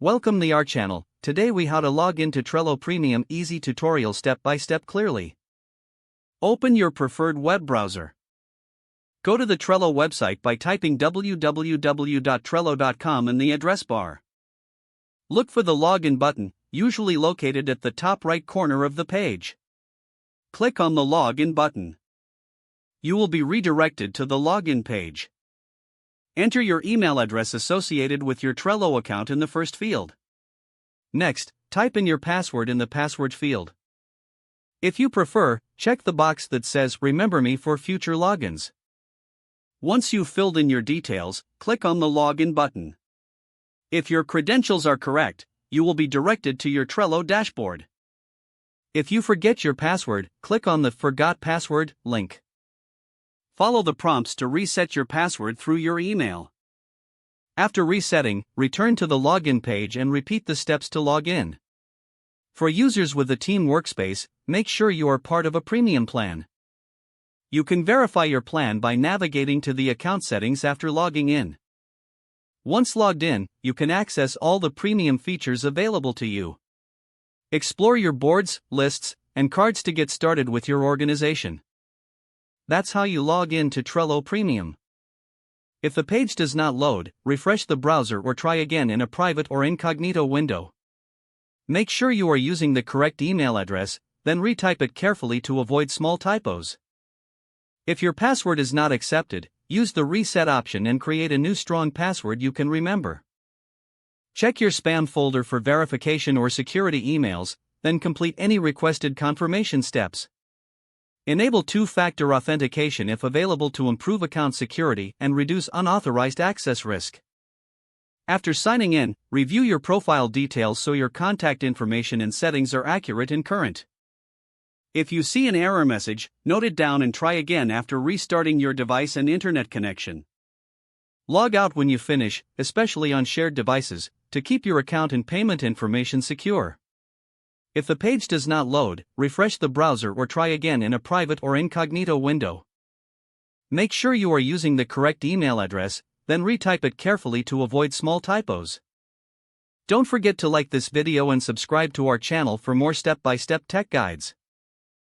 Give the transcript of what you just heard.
Welcome to our channel. Today we how to log into Trello Premium easy tutorial step by step clearly. Open your preferred web browser. Go to the Trello website by typing www.trello.com in the address bar. Look for the login button, usually located at the top right corner of the page. Click on the login button. You will be redirected to the login page. Enter your email address associated with your Trello account in the first field. Next, type in your password in the password field. If you prefer, check the box that says "Remember me for future logins." Once you've filled in your details, click on the login button. If your credentials are correct, you will be directed to your Trello dashboard. If you forget your password, click on the Forgot Password link. Follow the prompts to reset your password through your email. After resetting, return to the login page and repeat the steps to log in. For users with a team workspace, make sure you are part of a premium plan. You can verify your plan by navigating to the account settings after logging in. Once logged in, you can access all the premium features available to you. Explore your boards, lists, and cards to get started with your organization. That's how you log in to Trello Premium. If the page does not load, refresh the browser or try again in a private or incognito window. Make sure you are using the correct email address, then retype it carefully to avoid small typos. If your password is not accepted, use the reset option and create a new strong password you can remember. Check your spam folder for verification or security emails, then complete any requested confirmation steps. Enable two-factor authentication if available to improve account security and reduce unauthorized access risk. After signing in, review your profile details so your contact information and settings are accurate and current. If you see an error message, note it down and try again after restarting your device and internet connection. Log out when you finish, especially on shared devices, to keep your account and payment information secure. If the page does not load, refresh the browser or try again in a private or incognito window. Make sure you are using the correct email address, then retype it carefully to avoid small typos. Don't forget to like this video and subscribe to our channel for more step-by-step tech guides.